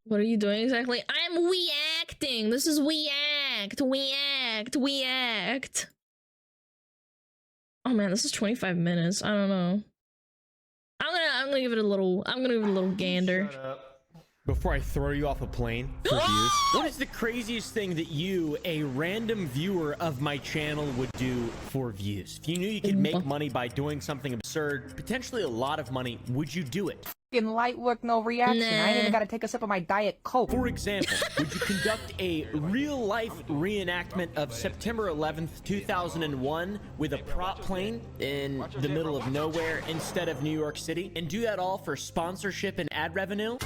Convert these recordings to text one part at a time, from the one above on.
What are you doing exactly? I'm reacting. This is react. Oh man, this is 25 minutes. I don't know. I'm gonna give it a little. I'm gonna give it a little gander. Shut up. Before I throw you off a plane for views, what is the craziest thing that you, a random viewer of my channel, would do for views? If you knew you could make money by doing something absurd, potentially a lot of money, would you do it? In light work, no reaction. Nah. I ain't even gotta take a sip of my Diet Coke. For example, would you conduct a real-life reenactment of September 11th, 2001 with a prop plane in the middle of nowhere instead of New York City, and do that all for sponsorship and ad revenue?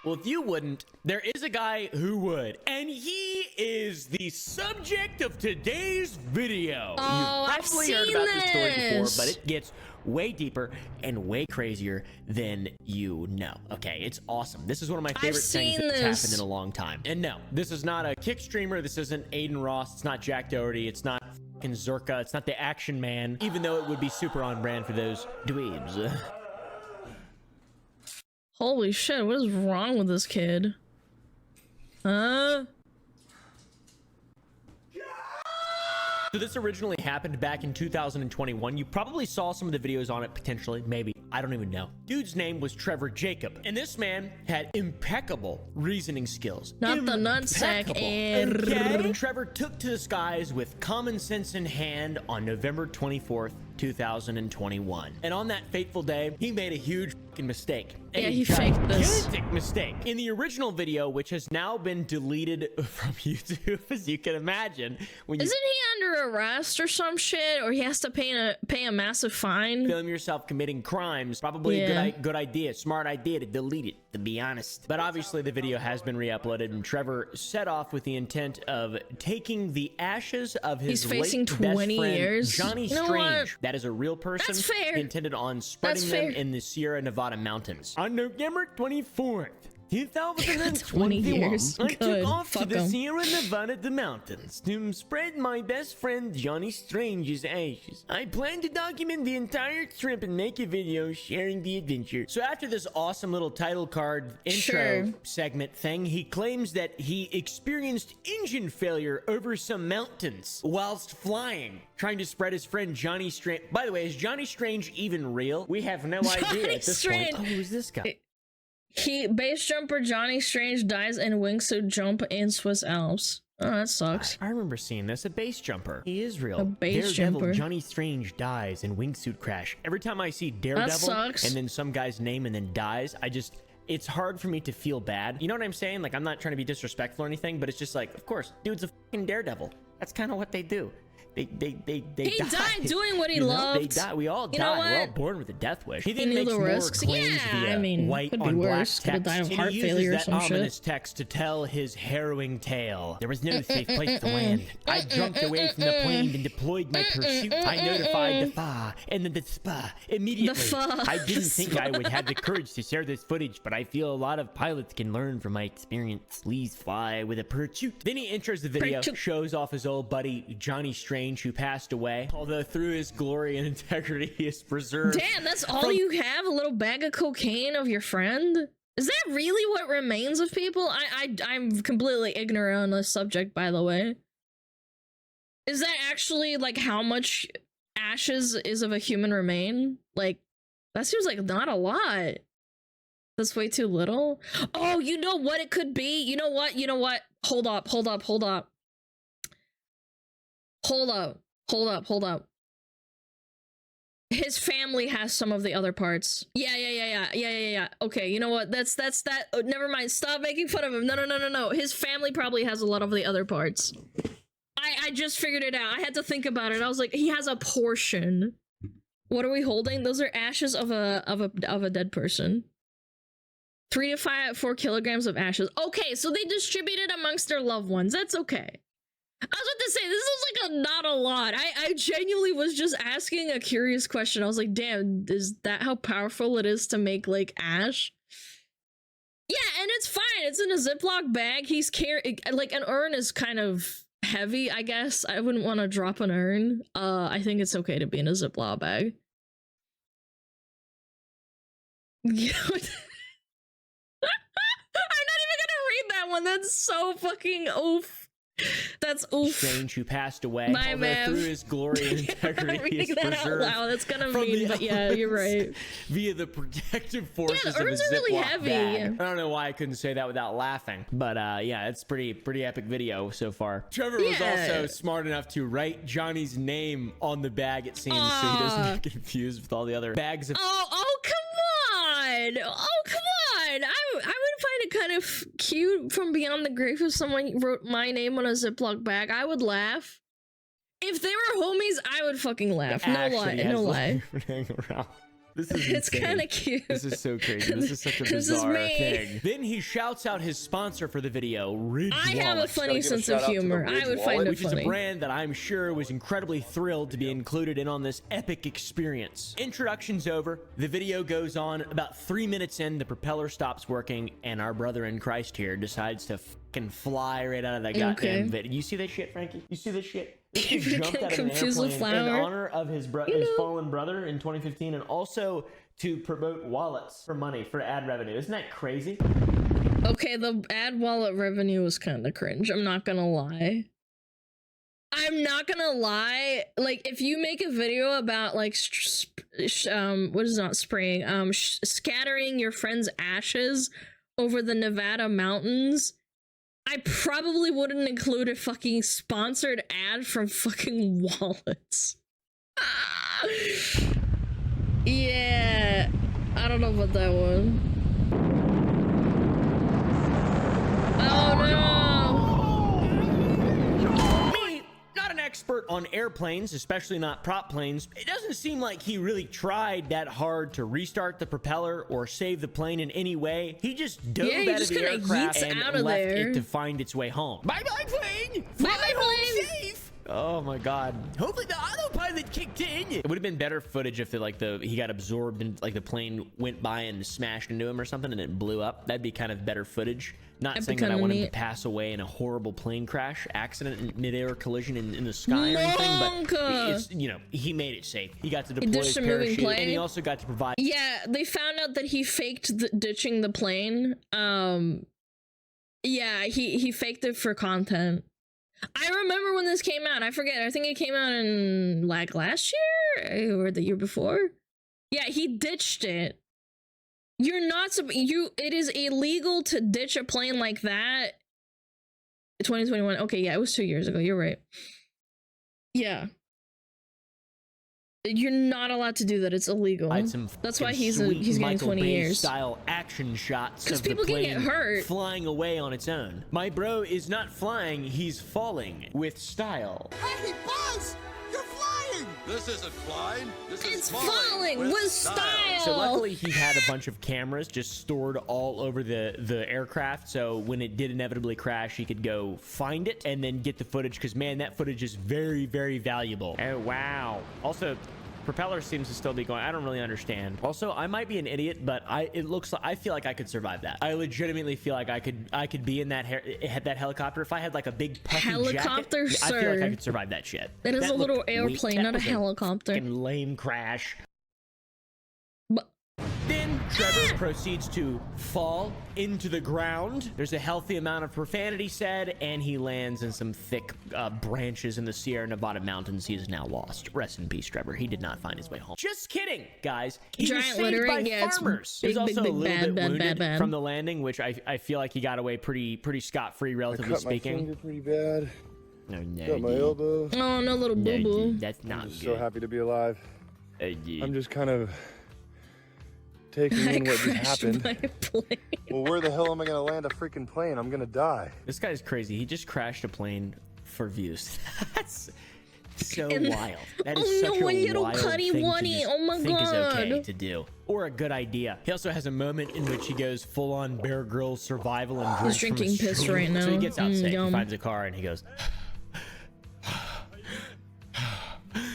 Well, if you wouldn't, there is a guy who would, and he is the subject of today's video. Oh, You've I've probably heard seen about this story before, this. but it gets way deeper and way crazier than you know. Okay, it's awesome. This is one of my favorite things that's happened in a long time. And no, this is not a kick streamer. This isn't Aiden Ross. It's not Jack Doherty. It's not fucking Zerka. It's not the Action Man, even though it would be super on brand for those dweebs. Holy shit! What is wrong with this kid? So this originally happened back in 2021. You probably saw some of the videos on it, potentially, maybe. I don't even know. Dude's name was Trevor Jacob, and this man had impeccable reasoning skills. Not the nutsack. And Trevor took to the skies with common sense in hand on November 24th, 2021. And on that fateful day, he made a huge fucking mistake. Yeah, he faked this. Gigantic mistake. In the original video, which has now been deleted from YouTube, as you can imagine, when you Isn't he under arrest or some shit, or he has to pay a massive fine? film yourself committing crimes, probably a good idea, smart idea to delete it, to be honest. But obviously the video has been re-uploaded, and Trevor set off with the intent of taking the ashes of his facing late 20 best friend, years. Johnny You know Strange. what? That is a real person. That's fair. He intended on spreading That's them fair. in the Sierra Nevada mountains. On November 24th, 20 2021, years. I Good. took off to Fuck the 'em. Sierra Nevada mountains to spread my best friend Johnny Strange's ashes. I plan to document the entire trip and make a video sharing the adventure. So after this awesome little title card intro segment thing, he claims that he experienced engine failure over some mountains whilst flying, trying to spread his friend Johnny Strange. By the way, is Johnny Strange even real? We have no idea at this point. Oh, who's this guy? Base jumper Johnny Strange dies in wingsuit jump in Swiss Alps. Oh, that sucks. I remember seeing this. A base jumper. He is real. A base Daredevil jumper. Johnny Strange dies in wingsuit crash. Every time I see Daredevil sucks. and then some guy's name and then dies, it's hard for me to feel bad. You know what I'm saying? Like, I'm not trying to be disrespectful or anything, but it's just like, of course, dude's a fucking Daredevil. That's kind of what they do. They He die. died doing what he You know, loved. They die. We all You know die. We're all what? born with a death wish. He He then knew makes the more risks. claims Yeah, via I mean, white could be on black worse. Could have text, died of and heart he uses failure or that some ominous shit. text to tell his harrowing tale. There was no safe place to land. I jumped away from the plane and deployed my pursuit. I notified the FA and then the SPA immediately. The FA. I didn't think I would have the courage to share this footage, but I feel a lot of pilots can learn from my experience. Please fly with a pursuit. Then he enters the video, Pursuit. shows off his old buddy Johnny Strange, who passed away, although through his glory and integrity he is preserved. Damn, that's all you have? A little bag of cocaine of your friend? Is that really what remains of people? I'm completely ignorant on this subject, by the way. Is that actually, like, how much ashes is of a human remain? Like, that seems like not a lot. That's way too little. Oh, you know what it could be? You know what? Hold up. His family has some of the other parts. Yeah. Okay, you know what? That's that. Oh, never mind. Stop making fun of him. No. His family probably has a lot of the other parts. I just figured it out. I had to think about it. I was like, he has a portion. What are we holding? Those are ashes of a dead person. 3 to 4 kilograms of ashes. Okay, so they distributed amongst their loved ones. That's okay. I was about to say, this is like not a lot. I genuinely was just asking a curious question. I was like, damn, is that how powerful it is to make, like, ash? Yeah, and it's fine. It's in a Ziploc bag. He's carrying, like, an urn is kind of heavy, I guess. I wouldn't want to drop an urn. I think it's okay to be in a Ziploc bag. I'm not even gonna read that one. That's so fucking oof. That's oof. Strange, who passed away. My Although man. through his glory and integrity, he is that out preserved loud. That's kind of from mean, the but yeah, you're right. via the protective forces Yeah, of a urns are really Ziploc heavy. bag. I don't know why I couldn't say that without laughing, but yeah, it's pretty epic video so far. Trevor was also smart enough to write Johnny's name on the bag, it seems, so he doesn't get confused with all the other bags of. Oh, come on! Oh, come on! I would find it kind of cute from beyond the grave if someone wrote my name on a Ziploc bag. I would laugh. If they were homies, I would fucking laugh. No lie, no lie. This is It's insane. kind of cute. This is so crazy. This is such a This is bizarre me. thing. Then he shouts out his sponsor for the video, Ridge I have a Wallet, funny sense of humor. I would find it which is funny. a brand that I'm sure was incredibly thrilled to be included in on this epic experience. Introduction's over. The video goes on. About 3 minutes in, the propeller stops working, and our brother in Christ here decides to fucking fly right out of that goddamn video. You see that shit, Frankie? You see this shit? This kid jumped out of an Confused with airplane in flour. honor of his fallen brother in 2015, and also to promote wallets for money for ad revenue. Isn't that crazy? Okay, the ad wallet revenue is kind of cringe. I'm not gonna lie. I'm not gonna lie. Like, if you make a video about like, what is not spraying? Scattering your friend's ashes over the Nevada mountains, I probably wouldn't include a fucking sponsored ad from fucking wallets. Yeah, I don't know about that one. Oh no! Me, not an expert on airplanes, especially not prop planes. It doesn't seem like he really tried that hard to restart the propeller or save the plane in any way. He just dove Yeah, he out of just the kinda aircraft yeets and out of left there. it to find its way home. Bye-bye, plane! Bye-bye, Fly home plane! safe! Oh my god. Hopefully the autopilot kicked in. It would have been better footage if he got absorbed and like the plane went by and smashed into him or something and it blew up. That'd be kind of better footage. Not That'd saying be that I kinda want him neat. to pass away in a horrible plane crash, accident, mid-air collision in the sky or anything, but Monka! it's, you know, he made it safe. He got to deploy his ditched a moving parachute, plane? and he also got to provide. Yeah, they found out that he faked ditching the plane. Yeah, he faked it for content. I remember when this came out. I forget. I think it came out in like last year or the year before. Yeah, he ditched it. You're not it is illegal to ditch a plane like that. 2021. Okay, yeah, it was 2 years ago. You're right. Yeah. You're not allowed to do that. It's illegal. That's why he's getting Michael 20 Bay years. style action shots of the people can get plane hurt. flying away on its own. My bro is not flying, he's falling with style. Hey, Buzz! You're flying! This isn't flying. This is It's falling with style. So luckily he had a bunch of cameras just stored all over the aircraft, so when it did inevitably crash he could go find it and then get the footage, because man, that footage is very, very valuable. Oh wow. Also, propeller seems to still be going. I don't really understand. Also, I might be an idiot, but I feel like I could survive that. I legitimately feel like I could be in that helicopter if I had like a big puffy Helicopter, jacket. I feel like I sir. could survive that shit. That is a looked little sweet. airplane, That not a was helicopter. fucking lame crash. But Then Trevor proceeds to fall into the ground. There's a healthy amount of profanity said, and he lands in some thick branches in the Sierra Nevada mountains. He is now lost. Rest in peace, Trevor. He did not find his way home. Just kidding, guys. He was Giant saved littering, by yeah, it's farmers. big, He was big, also big, a little bad, bit bad, wounded bad. from the landing, which I feel like he got away pretty scot-free, relatively cut my speaking. finger pretty bad. No, Got my elbow. oh no, little no, boo boo. dude, that's not I'm just good. so happy to be alive. Dude. I'm just kind of taking I in what just crashed happened. my plane. Well, where the hell am I gonna land a freaking plane? I'm gonna die. This guy's crazy. He just crashed a plane for views. That's so And- wild. That oh is no, such a one little wild cutty thing wunny. to just Oh my think is okay God. to do, or a good idea. He also has a moment in which he goes full-on Bear Grylls survival and He's drinks from a drinking piss stream. right So he now. gets out safe. He Yum. finds a car and he goes.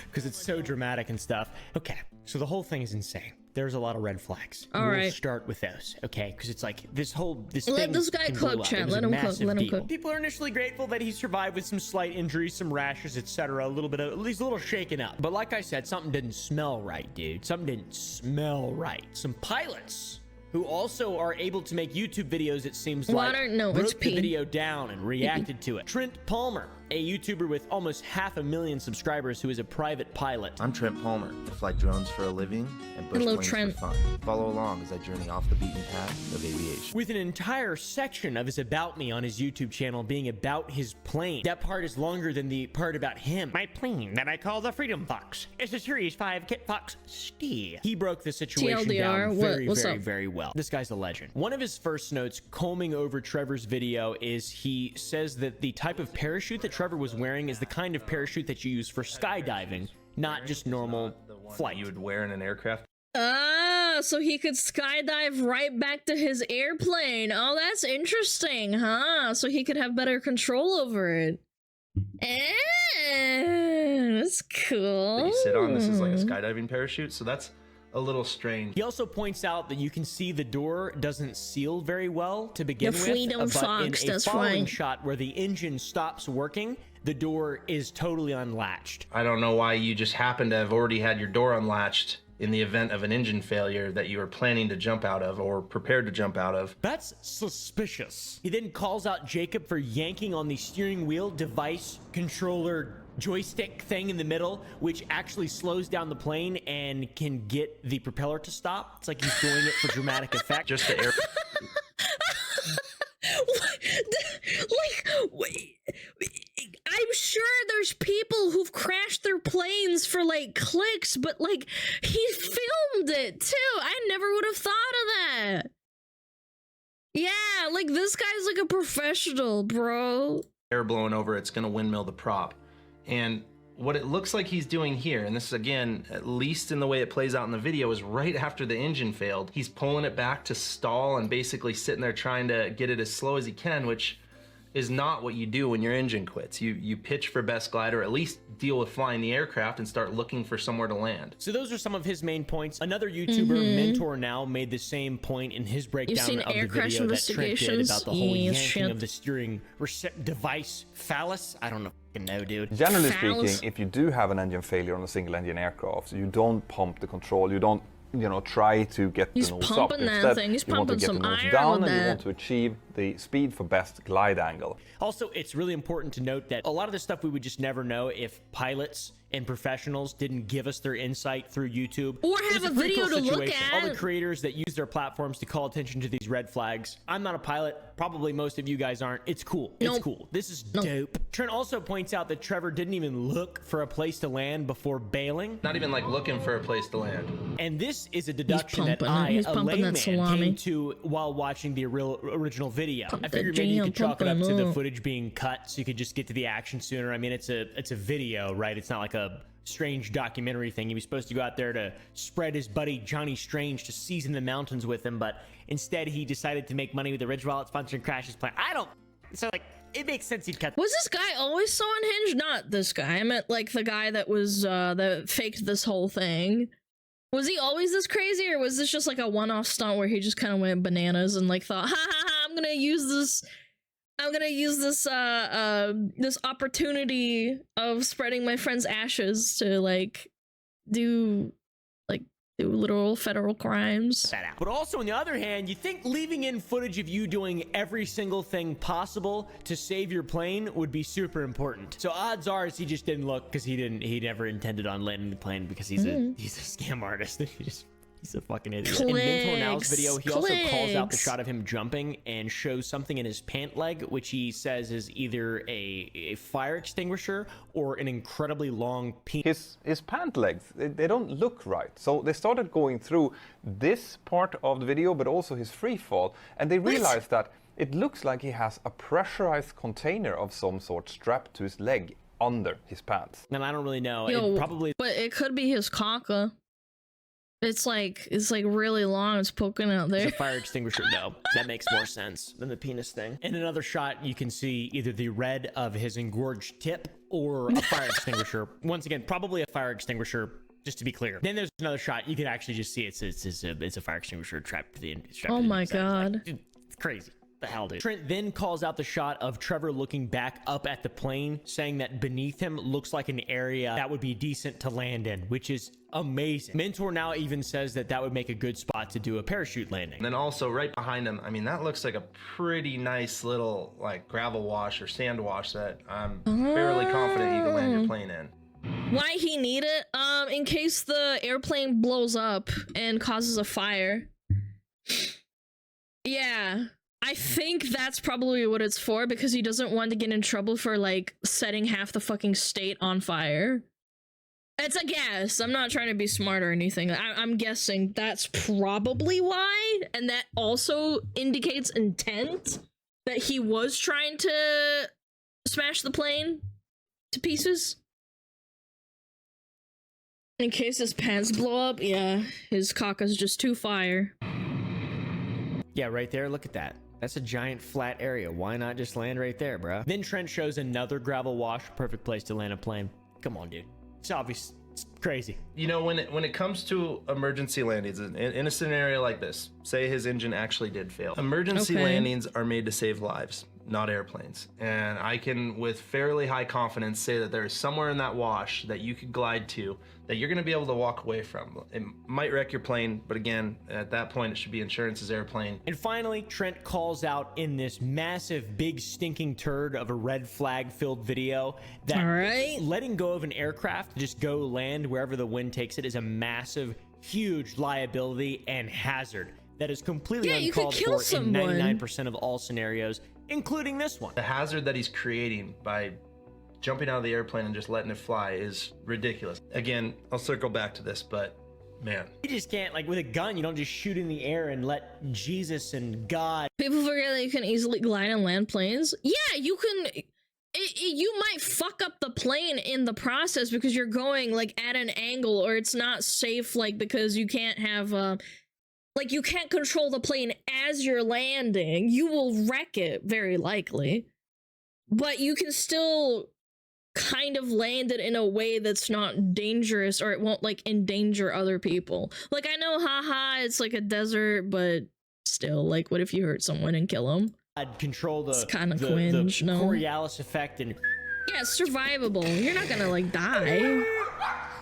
Because because it's so dramatic and stuff. Okay, so the whole thing is insane. There's a lot of red flags. All We'll right. start with those, okay? Because it's like this Let thing this guy can blow cook, up. chat. It was Let a him cook. massive Let him deal. cook. People are initially grateful that he survived with some slight injuries, some rashes, etc. A little bit of, he's a little shaken up. But like I said, something didn't smell right, dude. Something didn't smell right. Some pilots who also are able to make YouTube videos, it seems Water? like, No, it's broke the pee. video down and reacted to it. Trent Palmer, a YouTuber with almost 500,000 subscribers who is a private pilot. I'm Trent Palmer. I fly drones for a living and bush Hello, planes Trent. for fun. Follow along as I journey off the beaten path of aviation. With an entire section of his About Me on his YouTube channel being about his plane. That part is longer than the part about him. My plane that I call the Freedom Fox. It's a Series 5 Kit Fox Steve. He broke the situation TLDR, down very, what's very, up? very well. This guy's a legend. One of his first notes combing over Trevor's video is he says that the type of parachute that Trevor was wearing is the kind of parachute that you use for skydiving, not just normal flight. You would wear in an aircraft. Ah, so he could skydive right back to his airplane. Oh, that's interesting, huh? So he could have better control over it. That's cool. That you sit on. This is like a skydiving parachute, so that's a little strange. He also points out that you can see the door doesn't seal very well to begin The with, Freedom but Fox, in a that's following right. shot where the engine stops working, the door is totally unlatched. I don't know why you just happen to have already had your door unlatched in the event of an engine failure that you were planning to jump out of or prepared to jump out of. That's suspicious. He then calls out Jacob for yanking on the steering wheel device controller joystick thing in the middle, which actually slows down the plane and can get the propeller to stop. It's like he's doing it for dramatic effect. Just the air. Wait, I'm sure there's people who've crashed their planes for like clicks, but like he filmed it too. I never would have thought of that. Yeah, like this guy's like a professional, bro. Air blowing over, it's going to windmill the prop. And what it looks like he's doing here, and this is again, at least in the way it plays out in the video, is right after the engine failed, he's pulling it back to stall and basically sitting there trying to get it as slow as he can, which is not what you do when your engine quits. You pitch for best glide, or at least deal with flying the aircraft and start looking for somewhere to land. So those are some of his main points. Another YouTuber, Mentor Now, made the same point in his breakdown seen of air the crash video that Trent did investigations? about the whole Yes, yanking shit. of the steering device phallus. I don't know, dude. Generally Fouls. speaking, if you do have an engine failure on a single engine aircraft, you don't pump the control, you don't, try to get He's the nose pumping up. that Instead, thing. He's you want to pumping get some the nose iron down with and you that. want to achieve the speed for best glide angle. Also, it's really important to note that a lot of this stuff we would just never know if pilots and professionals didn't give us their insight through YouTube. Or It have was a pretty video to look situation. All the at. creators that use their platforms to call attention to these red flags. I'm not a pilot. Probably most of you guys aren't. It's cool. It's Nope. cool. This is Nope. dope. Trent also points out that Trevor didn't even look for a place to land before bailing. Not even like looking for a place to land. And this is a deduction that pumping it. I, He's a pumping that layman, salami. came to while watching the original video. Pump I that figured maybe you jam, could chalk it up pump to it the up. footage being cut so you could just get to the action sooner. I mean, it's a video, right? It's not like a strange documentary thing. He was supposed to go out there to spread his buddy Johnny Strange to seize in the mountains with him, but instead he decided to make money with the Ridge Wallet sponsoring Crash's plan. So like, it makes sense he'd cut. Was this guy always so unhinged? Not this guy. I meant like the guy that was that faked this whole thing. Was he always this crazy, or was this just like a one-off stunt where he just kind of went bananas and like thought, ha ha ha, I'm gonna use this this opportunity of spreading my friend's ashes to like do literal federal crimes. That out. But also, on the other hand, you think leaving in footage of you doing every single thing possible to save your plane would be super important. So odds are is he just didn't look because he never intended on landing the plane because he's a scam artist. He's a fucking idiot. In Mentor Now's video, he also calls out the Clicks. shot of him jumping and shows something in his pant leg, which he says is either a fire extinguisher or an incredibly long penis. His pant legs, they don't look right. So they started going through this part of the video, but also his free fall, and they realized that it looks like he has a pressurized container of some sort strapped to his leg under his pants. And I don't really know. Yo, It probably but it could be his caca. It's like really long. It's poking out It's there. a fire extinguisher, though. That makes more sense than the penis thing. In another shot, you can see either the red of his engorged tip or a fire extinguisher. Once again, probably a fire extinguisher, just to be clear. Then there's another shot. You can actually just see it's a fire extinguisher strapped to the end. Oh my god. Like, dude, it's crazy. The hell, dude. Trent then calls out the shot of Trevor looking back up at the plane, saying that beneath him looks like an area that would be decent to land in, which is amazing. Mentor now even says that that would make a good spot to do a parachute landing. And then also right behind him, I mean, that looks like a pretty nice little like gravel wash or sand wash that I'm fairly confident you can land your plane in. Why he need it? In case the airplane blows up and causes a fire. Yeah. I think that's probably what it's for, because he doesn't want to get in trouble for, like, setting half the fucking state on fire. It's a guess. I'm not trying to be smart or anything. I'm guessing that's probably why, and that also indicates intent that he was trying to smash the plane to pieces. In case his pants blow up, yeah, his cock is just too fire. Yeah, right there. Look at that. That's a giant flat area. Why not just land right there, bro? Then Trent shows another gravel wash. Perfect place to land a plane. Come on, dude. It's obvious. It's crazy. You know, when it comes to emergency landings, in a scenario like this, say his engine actually did fail. Emergency landings are made to save lives, not airplanes. And I can, with fairly high confidence, say that there is somewhere in that wash that you could glide to that you're gonna be able to walk away from. It might wreck your plane, but again, at that point, it should be insurance's airplane. And finally, Trent calls out in this massive, big, stinking turd of a red flag-filled video that letting go of an aircraft to just go land wherever the wind takes it is a massive, huge liability and hazard that is completely uncalled for in 99% of all scenarios, including this one. The hazard that he's creating by jumping out of the airplane and just letting it fly is ridiculous. Again, I'll circle back to this, but man. You just can't, like with a gun, you don't just shoot in the air and let Jesus and God. People forget that you can easily glide and land planes. Yeah, you can. You might fuck up the plane in the process because you're going like at an angle, or it's not safe, like because you can't have like you can't control the plane as you're landing. You will wreck it very likely, but you can still kind of land it in a way that's not dangerous, or it won't like endanger other people. Like, I know, haha, it's like a desert, but still, like, what if you hurt someone and kill them? I'd control the kind of cringe, the no? Coriolis effect, and yeah, it's survivable. You're not gonna like die.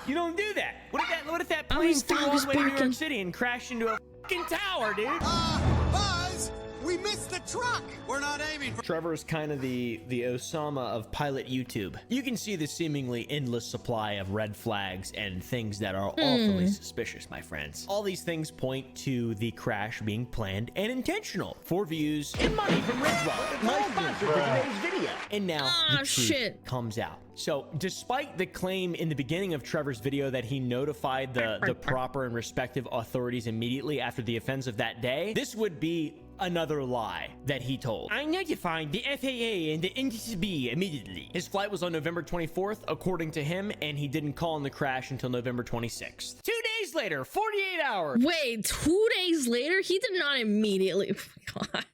You don't do that. What if that plane flew all the way to New York City and crashed into a fucking tower, dude? Buzz, we missed the truck. We're not aiming for. Trevor's kind of the Osama of pilot YouTube. You can see the seemingly endless supply of red flags and things that are awfully suspicious, my friends. All these things point to the crash being planned and intentional for views and money from Ridgewell, my sponsor for today's video. And now the truth comes out. So, despite the claim in the beginning of Trevor's video that he notified the proper and respective authorities immediately after the offense of that day, this would be another lie that he told. I notified the FAA and the NTSB immediately. His flight was on November 24th, according to him, and he didn't call in the crash until November 26th. 2 days later, 48 hours. Wait, 2 days later? He did not immediately. Oh my God.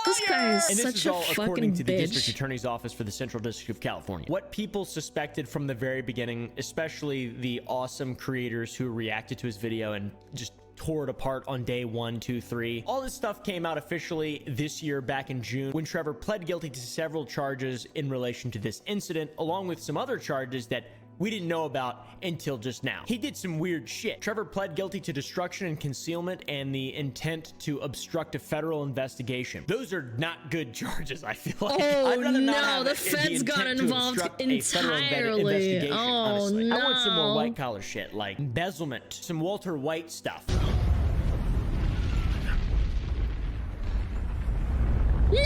This guy is and this such is a all fucking according to the bitch. District Attorney's Office for the Central District of California. What people suspected from the very beginning, especially the awesome creators who reacted to his video and just tore it apart on day 1, 2, 3. All this stuff came out officially this year back in June when Trevor pled guilty to several charges in relation to this incident, along with some other charges that we didn't know about until just now. He did some weird shit. Trevor pled guilty to destruction and concealment and the intent to obstruct a federal investigation. Those are not good charges, I feel like. Oh I'd rather not no, have the feds got intent to involved obstruct a federal entirely. investigation, honestly. No. I want some more white collar shit, like embezzlement, some Walter White stuff. No!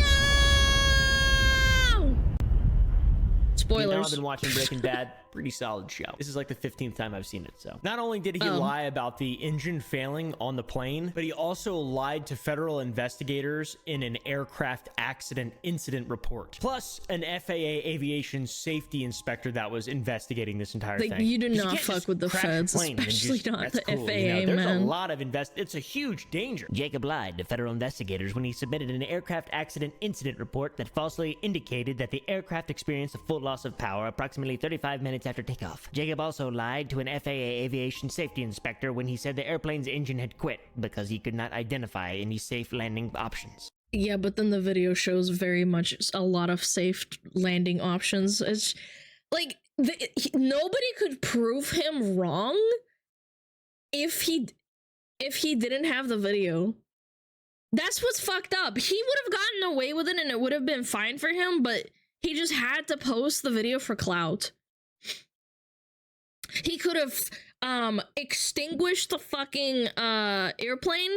Spoilers. You know, I've been watching Breaking Bad. pretty solid show. This is like the 15th time I've seen it. So not only did he lie about the engine failing on the plane, but he also lied to federal investigators in an aircraft accident incident report, plus an FAA aviation safety inspector that was investigating this entire Like, thing. you do 'Cause not can't fuck just with the crash a feds, plane and especially just- not that's the cool, FAA, There's man. a lot of it's a huge danger. Jacob lied to federal investigators when he submitted an aircraft accident incident report that falsely indicated that the aircraft experienced a full loss of power approximately 35 minutes after takeoff. Jacob also lied to an FAA aviation safety inspector when he said the airplane's engine had quit because he could not identify any safe landing options. Yeah, but then the video shows very much a lot of safe landing options. It's like nobody could prove him wrong if he didn't have the video. That's what's fucked up. He would have gotten away with it and it would have been fine for him, but he just had to post the video for clout. He could have extinguished the fucking airplane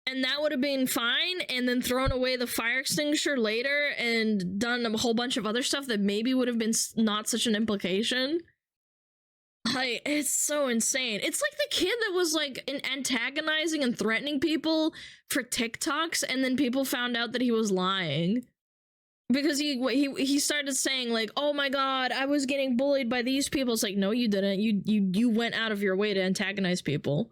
and that would have been fine, and then thrown away the fire extinguisher later and done a whole bunch of other stuff that maybe would have been not such an implication. Like, it's so insane. It's like the kid that was like antagonizing and threatening people for TikToks, and then people found out that he was lying because he started saying like, "Oh my god, I was getting bullied by these people." It's like, no, you didn't. You went out of your way to antagonize people,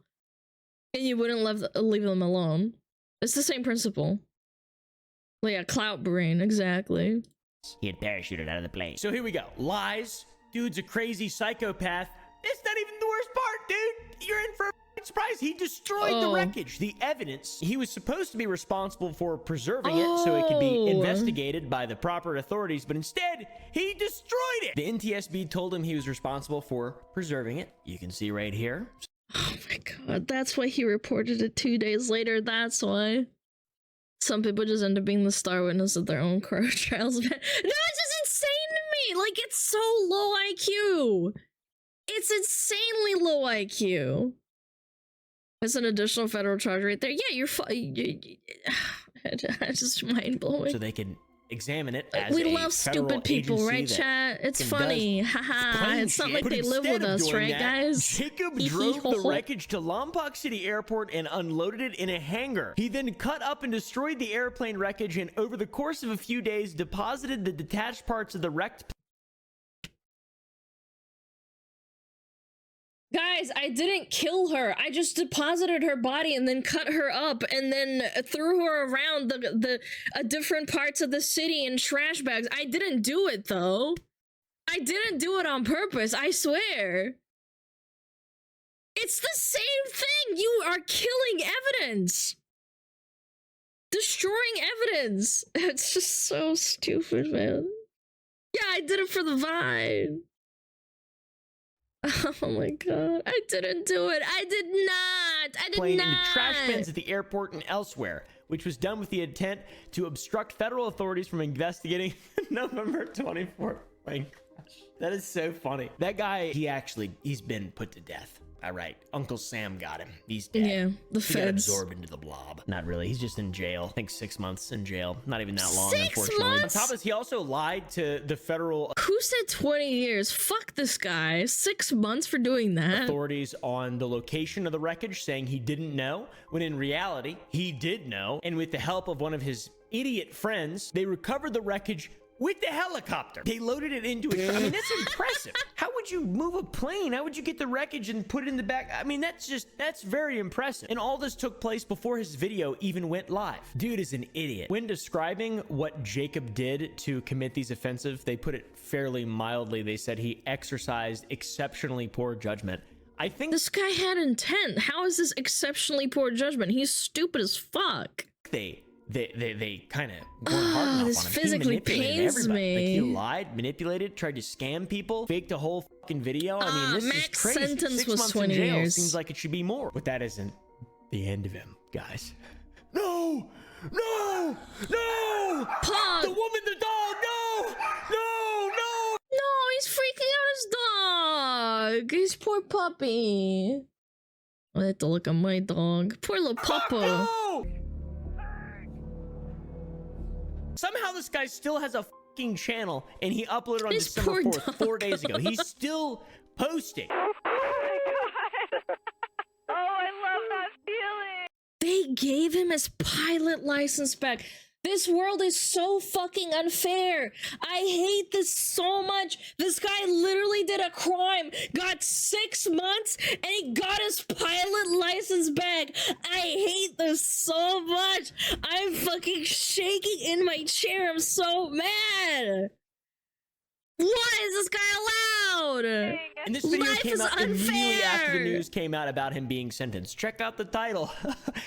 and you wouldn't leave them alone. It's the same principle. Like a clout brain, exactly. He had parachuted out of the plane. So here we go. Lies. Dude's a crazy psychopath. That's not even the worst part, dude. You're in for a surprise. He destroyed the wreckage, the evidence. He was supposed to be responsible for preserving it so it could be investigated by the proper authorities, but instead, he destroyed it. The NTSB told him he was responsible for preserving it. You can see right here. Oh my god, that's why he reported it 2 days later. That's why. Some people just end up being the star witness of their own car trials. No, it's just insane to me. Like, it's so low IQ. It's insanely low IQ. It's an additional federal charge right there. Yeah, you're just mind blowing. So they can examine it as We a love federal stupid people, agency right, that chat? It's does funny. Haha. plain It's not shit. like But they live instead with of us, doing right, that, guys? Jacob Hee hee drove ho the ho. wreckage to Lombok City Airport and unloaded it in a hangar. He then cut up and destroyed the airplane wreckage, and over the course of a few days deposited the detached parts of the wrecked. Guys, I didn't kill her. I just deposited her body and then cut her up and then threw her around the different parts of the city in trash bags. I didn't do it though. I didn't do it on purpose. I swear. It's the same thing. You are killing evidence. Destroying evidence. It's just so stupid, man. Yeah, I did it for the vibe. Oh my god, I didn't do it. I did not. I did Plane not. into trash bins at the airport and elsewhere, which was done with the intent to obstruct federal authorities from investigating the November 24th plane crash. That is so funny. That guy, he's been put to death. All right, Uncle Sam got him. He's dead. Yeah, the He got feds. absorbed into the blob. Not really. He's just in jail. I think 6 months in jail. Not even that long, 6 unfortunately. months? On top of this, he also lied to the federal Who said 20 years? Fuck this guy. 6 months for doing that. authorities on the location of the wreckage, saying he didn't know, when in reality, he did know. And with the help of one of his idiot friends, they recovered the wreckage with the helicopter. They loaded it into a truck. I mean, that's impressive. How would you move a plane? How would you get the wreckage and put it in the back? I mean, that's very impressive. And all this took place before his video even went live. Dude is an idiot. When describing what Jacob did to commit these offenses, they put it fairly mildly. They said he exercised exceptionally poor judgment. I think This guy had intent. How is this exceptionally poor judgment? He's stupid as fuck. they kind of weren't hard enough this on him. physically He manipulated pains everybody. Like, he me. lied, manipulated, tried to scam people, faked a whole fucking video. I mean, this is max crazy. sentence 6 was months 20 in jail years. seems like it should be more. But that isn't the end of him, guys. No! No! No! Pog. The woman, the dog! No! No! No! No, he's freaking out his dog. His poor puppy. I have to look at my dog. Poor little puppa. No! Somehow this guy still has a fucking channel, and he uploaded on This December poor 4th, dog. 4 days ago. He's still posting. They gave him his pilot license back. This world is so fucking unfair. I hate this so much. This guy literally did a crime, got 6 months, and he got his pilot license back. I hate this so much. I'm fucking shaking in my chair. I'm so mad. Why is this guy allowed? And this video Life came is out immediately after the unfair. news came out about him being sentenced. Check out the title.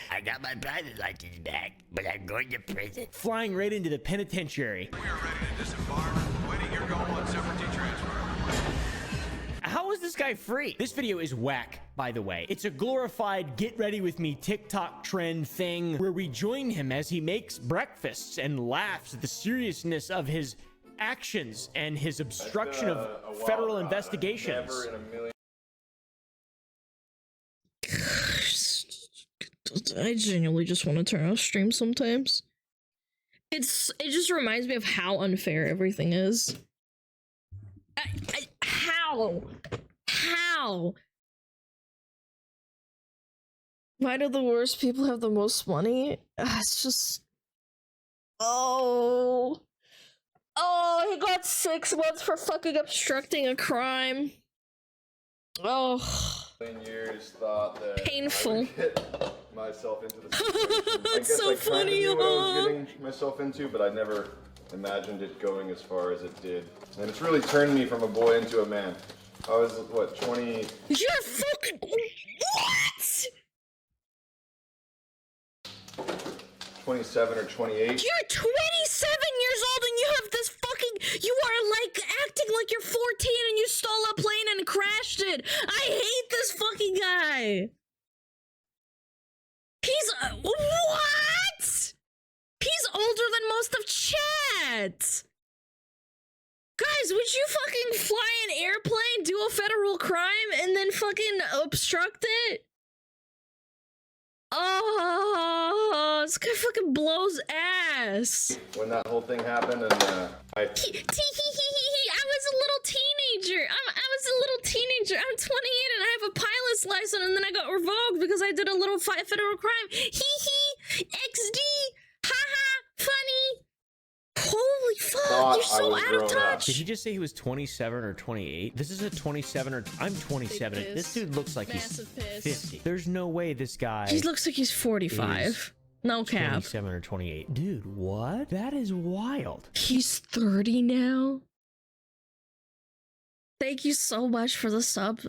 I got my pilot license back, but I'm going to prison. Flying right into the penitentiary. We are ready to disembark. Waiting your go on separate transfer. How is this guy free? This video is whack, by the way. It's a glorified get ready with me TikTok trend thing where we join him as he makes breakfasts and laughs at the seriousness of his actions and his obstruction of federal investigations. I genuinely just want to turn off stream sometimes. It just reminds me of how unfair everything is. How? Why do the worst people have the most money? It's just... Oh, he got 6 months for fucking obstructing a crime. Oh. Years thought that Painful. I would get myself into the situation. That's so funny, knew what I was huh? getting myself into, but I never imagined it going as far as it did. And it's really turned me from a boy into a man. I was, what, 20... You're fucking... What? 27 or 28. You're 27 years old and you have this fucking... You are like acting like you're 14 and you stole a plane and crashed it. I hate this fucking guy. He's... what? He's older than most of chat. Guys, would you fucking fly an airplane, do a federal crime, and then fucking obstruct it? Oh, this guy fucking blows ass. When that whole thing happened, and I... I was a little teenager. I was a little teenager. I'm 28 and I have a pilot's license, and then I got revoked because I did a little federal crime. XD, haha, funny. Holy fuck, you're so out of touch. Did he just say he was 27 or 28? This is a 27 or... I'm 27. Big piss. This dude looks like Massive he's piss. 50. There's no way this guy... He looks like he's 45. is No cap. 27 or 28. Dude, what? That is wild. He's 30 now. Thank you so much for the sub,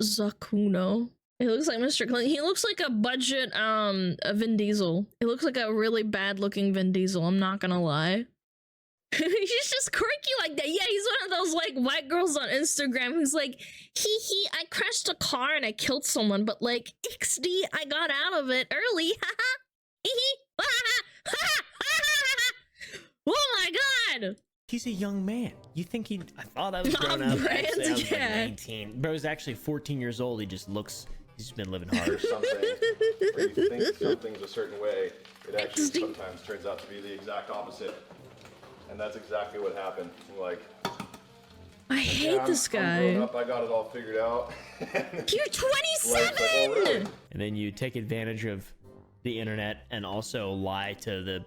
Zakuno. He looks like Mr. Clinton. He looks like a budget, a Vin Diesel. He looks like a really bad looking Vin Diesel, I'm not gonna lie. He's just quirky like that. Yeah, he's one of those like white girls on Instagram who's like, I crashed a car and I killed someone, but like, XD, I got out of it early. Oh my god! He's a young man. You think he... I thought I was grown Nah, up. Brand, Actually, I was like yeah. 19. Bro's actually 14 years old. He just looks... He's just been living hard. something where you think something's a certain way, it actually sometimes turns out to be the exact opposite. And that's exactly what happened. I'm like, I hate this I'm guy. grown up, I got it all figured out. You're 27! Like, oh, really? And then you take advantage of the internet and also lie to the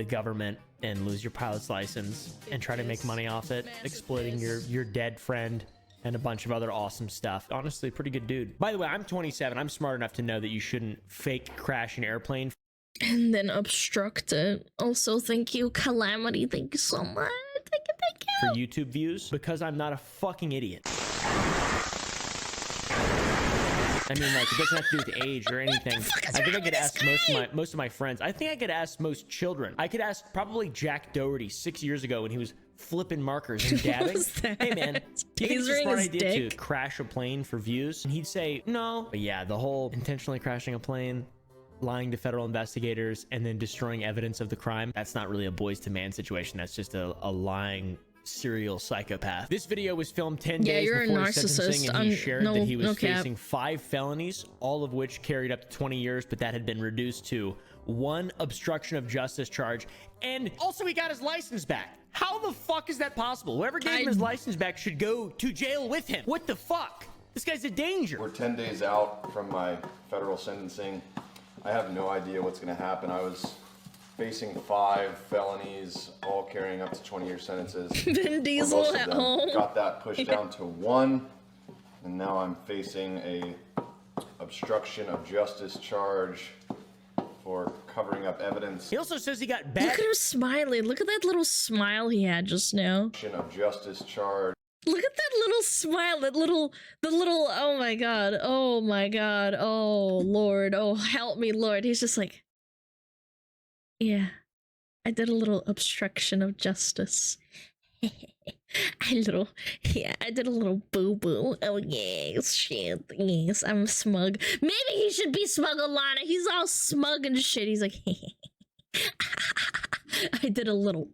government and lose your pilot's license and try to make money off it, exploiting your dead friend and a bunch of other awesome stuff. Honestly, pretty good dude. By the way, I'm 27. I'm smart enough to know that you shouldn't fake crash an airplane. And then obstruct it. Also, thank you, Calamity. Thank you so much. Thank you. For YouTube views, because I'm not a fucking idiot. I mean, like, it doesn't have to do with age or anything. I think I could ask most of my friends. I think I could ask most children. I could ask probably Jack Doherty 6 years ago when he was flipping markers and dabbing. was that? Hey man, do you think it's a Tasering smart his idea dick? to crash a plane for views? And he'd say no. But yeah, the whole intentionally crashing a plane, lying to federal investigators, and then destroying evidence of the crime, that's not really a boys to man situation. That's just a lying serial psychopath. This video was filmed 10 days you're a before his sentencing, and he narcissist. shared No- that he was no cap. facing 5 felonies, all of which carried up to 20 years, but that had been reduced to one obstruction of justice charge, and also he got his license back. How the fuck is that possible? Whoever gave him his license back should go to jail with him. What the fuck? This guy's a danger. We're 10 days out from my federal sentencing. I have no idea what's going to happen. I was facing 5 felonies, all carrying up to 20-year sentences. Vin Diesel at home. Got that pushed down to 1, and now I'm facing a obstruction of justice charge for covering up evidence. He also says he got bad. Look at him smiling. Look at that little smile he had just now. Obstruction of justice charge. Look at that little smile. The little, oh my God. Oh my God. Oh Lord. Oh, help me, Lord. He's just like, yeah, I did a little obstruction of justice. I did a little boo-boo. Oh yes, shit. Yes, I'm smug. Maybe he should be smug, Alana. He's all smug and shit. He's like, I did a little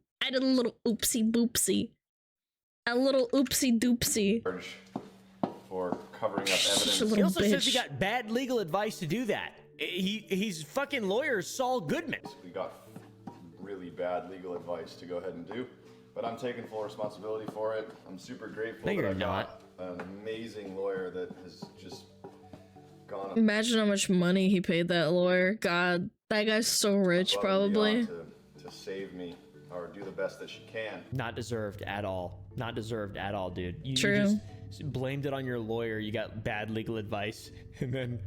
oopsie boopsie. A little oopsie doopsie. For covering up evidence. He also says he got bad legal advice to do that. He's fucking lawyer Saul Goodman. We got really bad legal advice to go ahead and do, but I'm taking full responsibility for it. I'm super grateful that I got an amazing lawyer that has just gone. Imagine how much money he paid that lawyer. God, that guy's so rich, probably. To save me or do the best that she can. Not deserved at all. Not deserved at all, dude. You True. just blamed it on your lawyer. You got bad legal advice, and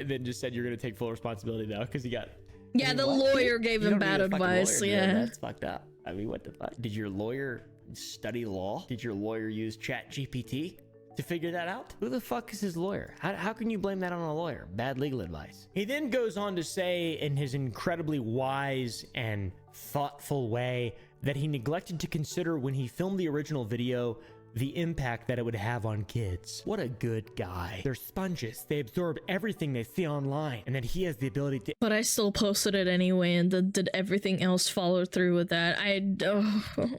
then just said you're gonna take full responsibility now because you got. Yeah, the lawyer gave him bad advice. Yeah, that's fucked up. I mean, what the fuck? Did your lawyer study law? Did your lawyer use ChatGPT to figure that out? Who the fuck is his lawyer? How can you blame that on a lawyer? Bad legal advice. He then goes on to say in his incredibly wise and thoughtful way that he neglected to consider when he filmed the original video the impact that it would have on kids. What a good guy. They're sponges. They absorb everything they see online, and that he has the ability to— But I still posted it anyway, and did everything else follow through with that?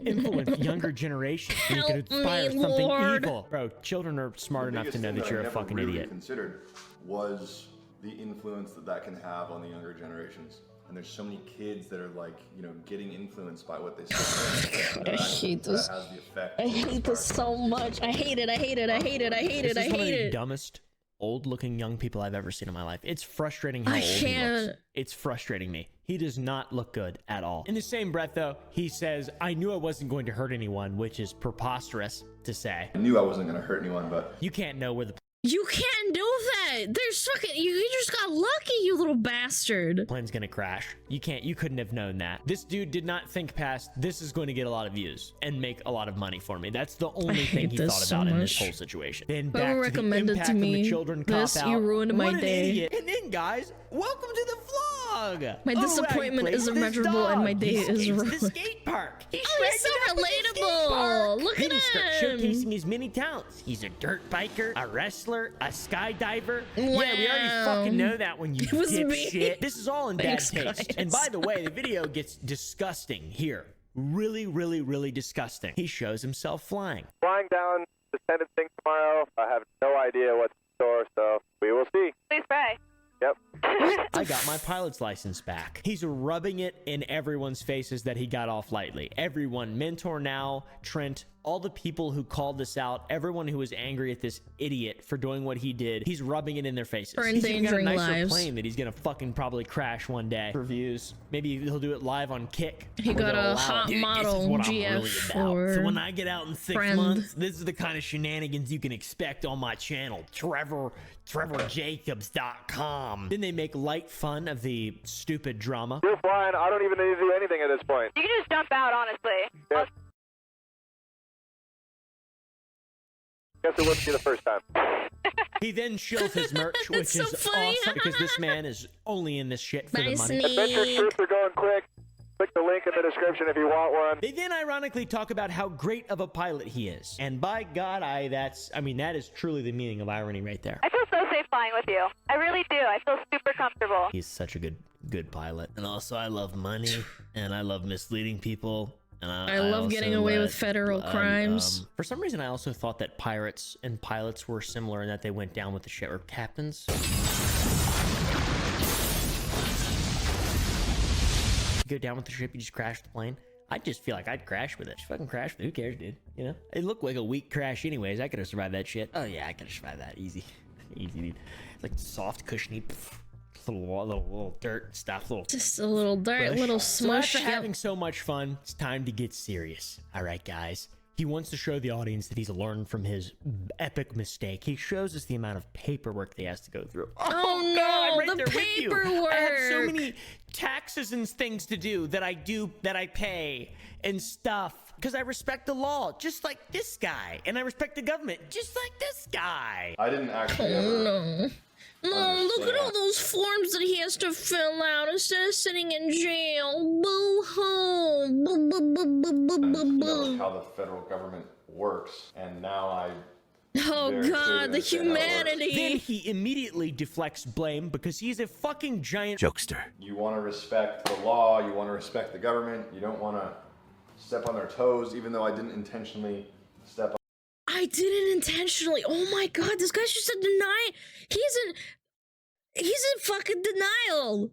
influence younger generations. You could inspire me, something Lord. evil. Bro, children are smart enough to know that you're a fucking idiot. Considered was the influence that can have on the younger generations. And there's so many kids that are like, you know, getting influenced by what they see. I hate this. That has the effect. I hate this so much. I hate it. I hate it. I hate it. I hate it. I This is one of hate the it. dumbest, old-looking young people I've ever seen in my life. It's frustrating how old he looks. It's frustrating me. He does not look good at all. In the same breath, though, he says, I knew I wasn't going to hurt anyone, which is preposterous to say. I knew I wasn't going to hurt anyone, but... You can't know where the You can't do that. There's fucking. You just got lucky, you little bastard. plane's gonna crash. You couldn't have known that. This dude did not think past, this is going to get a lot of views and make a lot of money for me. That's the only thing he thought about in this whole situation. Then back Whoever to the recommended impact to of the me children this, cop out. you ruined my What an day. idiot. And then, guys, welcome to the vlog. My disappointment is immeasurable and my day is ruined. The skate park. He's so relatable. Look at Then he starts him. showcasing his many talents. He's a dirt biker, a wrestler, a skydiver. Yeah, we already fucking know that when you It was me. dipshit. This is all in bad Thanks, taste. guys. And by the way, the video gets disgusting here. Really, really, really disgusting. He shows himself flying. Flying down to sentencing tomorrow. I have no idea what's in store, so we will see. Please pray. Yep. I got my pilot's license back. He's rubbing it in everyone's faces that he got off lightly. Everyone, Mentor Now, Trent, all the people who called this out, everyone who was angry at this idiot for doing what he did, he's rubbing it in their faces. For He's even got a endangering nicer lives. plane that he's gonna fucking probably crash one day. Reviews. Maybe he'll do it live on Kick. He where got they'll a allow hot it. Dude, model this is what I'm GF really about. for So when I get out in 6 friend. months, this is the kind of shenanigans you can expect on my channel. TrevorJacobs.com. Then they make light fun of the stupid drama. You're flying. I don't even need to do anything at this point. You can just jump out, honestly. Yeah. Guess it wouldn't be the first time. He then shows his merch, which so is funny. awesome because this man is only in this shit for Bye, the money. Adventure Sneak. trips are going quick. Click the link in the description if you want one. They then ironically talk about how great of a pilot he is. And by God, that is truly the meaning of irony right there. I feel so safe flying with you. I really do. I feel super comfortable. He's such a good pilot. And also I love money and I love misleading people. And I love getting away with federal crimes. For some reason, I also thought that pirates and pilots were similar in that they went down with the ship, or captains. go down with the ship, you just crash the plane. I just feel like I'd crash with it. Just fucking crash with it. Who cares, dude? You know? It looked like a weak crash anyways. I could have survived that shit. Oh yeah, I could have survived that. Easy. Easy, dude. It's like soft, cushiony, little dirt and stuff. Just a little dirt, bush. little So smush. after having so much fun, it's time to get serious. All right, guys. He wants to show the audience that he's learned from his epic mistake. He shows us the amount of paperwork that he has to go through. Oh no, God, I'm right the there with you. paperwork. I have so many taxes and things to do that I pay and stuff because I respect the law, just like this guy, and I respect the government, just like this guy. I didn't actually ever. No. No, look at all those forms that he has to fill out instead of sitting in jail. Boo-hoo. Boo, boo, boo, boo, boo, boo, boo. How the federal government works, and now I. Oh God, the humanity. Then he immediately deflects blame because he's a fucking giant jokester. You want to respect the law. You want to respect the government. You don't want to step on their toes, even though I didn't intentionally step on. I didn't intentionally. Oh my God, this guy's just a deny. He's in fucking denial.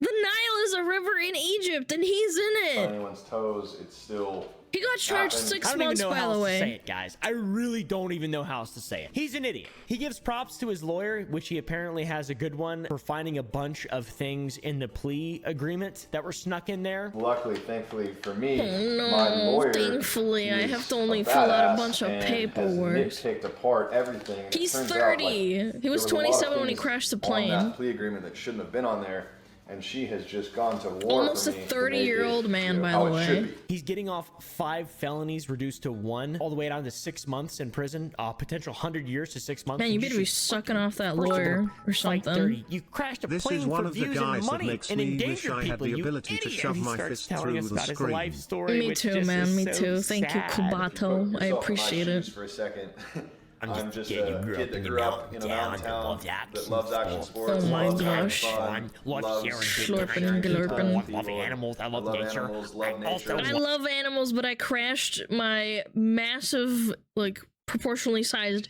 The Nile is a river in Egypt, and he's in On it. anyone's toes, it's still. He got charged happened. 6 I don't even months, know by how the else to say way. it, guys. I really don't even know how else to say it. He's an idiot. He gives props to his lawyer, which he apparently has a good one, for finding a bunch of things in the plea agreement that were snuck in there. Luckily, thankfully for me, No, my lawyer. thankfully, I is have to only a fill out a badass bunch of and paperwork. Has nitpicked apart everything. And it He's turns 30. Out, He was there a lot of 27 when he things crashed the on plane. that plea agreement that shouldn't have been on there. And she has just gone to war Almost for a me to 30-year-old make it, man, by how the it should way. be. He's getting off 5 felonies reduced to 1, all the way down to 6 months in prison. Potential 100 years to 6 months. Man, you better be sucking off that First of all, lawyer or fight something. dirty. You crashed a This plane is one for of the views and guys that money makes and me wish endanger I had people. the You ability to idiot. shove He my starts fist telling through us the about his screen. life story, Me which too, just man. is Me so too. Thank you, sad. Kubato. I Yourself in my appreciate it. shoes for a second. I'm just a kid a kid that grew up in a mountain town that loves action sports. Oh my loves having gosh. fun, Love loves sharing Slurping, glurping. love animals. I love nature. animals, love nature. I love animals, but I crashed my massive, like, proportionally sized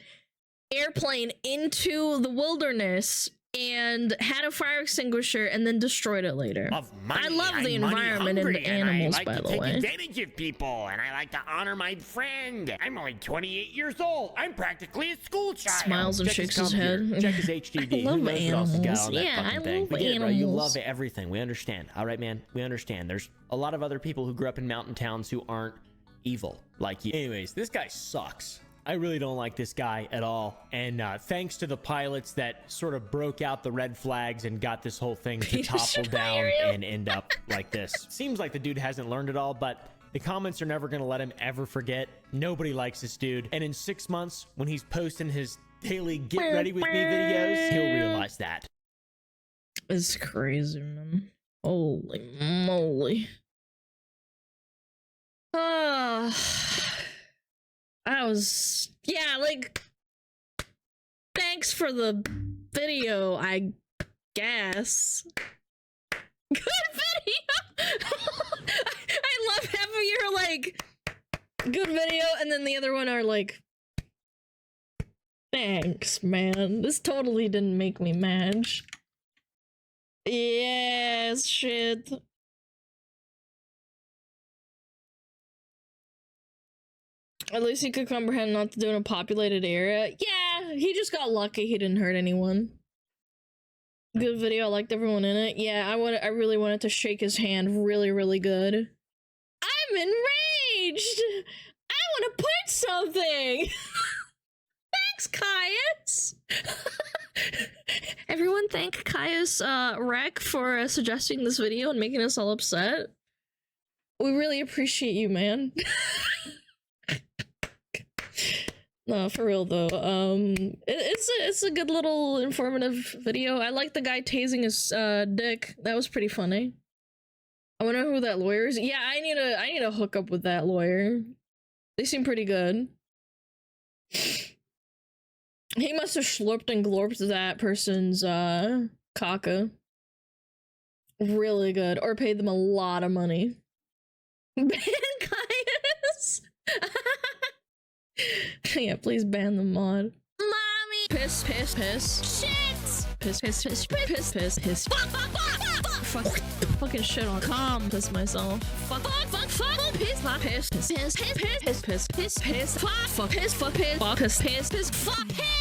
airplane into the wilderness and had a fire extinguisher and then destroyed it later. I love the environment and the animals, by the way. Advantage of people, and I like to honor my friend. I'm only 28 years old. I'm practically a school child. Smiles and shakes his head. Check his HDD. I love Who knows what else has got animals. on that Yeah, fucking I thing. love We get it, bro. You animals. love everything. We understand. All right, man. We understand. There's a lot of other people who grew up in mountain towns who aren't evil like you. Anyways, this guy sucks. I really don't like this guy at all. And thanks to the pilots that sort of broke out the red flags and got this whole thing to topple down and end up like this. Seems like the dude hasn't learned it all, but the comments are never going to let him ever forget. Nobody likes this dude. And in 6 months, when he's posting his daily get ready with me videos, he'll realize that. It's crazy, man. Holy moly. Yeah, like, thanks for the video, I guess. Good video! I love half of your, like, good video, and then the other one are like, thanks, man. This totally didn't make me mad. Yes, shit. At least he could comprehend not to do in a populated area. Yeah, he just got lucky he didn't hurt anyone. Good video, I liked everyone in it. Yeah, I really wanted to shake his hand really, really good. I'm enraged! I want to put something! Thanks, Caius! Everyone thank Caius Rec for suggesting this video and making us all upset. We really appreciate you, man. No, for real though. It's a good little informative video. I like the guy tasing his dick. That was pretty funny. I wonder who that lawyer is. Yeah, I need to hook up with that lawyer. They seem pretty good. He must have slurped and glorped that person's caca. Really good. Or paid them a lot of money. Ban Caius! Yeah, please ban the mod. Mommy! Piss, piss, piss. Shit! Piss, piss, piss, piss, piss, piss. fucking shit on. Calm, piss myself. Fuck, piss, piss, piss, piss, piss, piss, piss, piss, fuck, piss, fuck, piss, fuck, piss, piss, fuck, piss.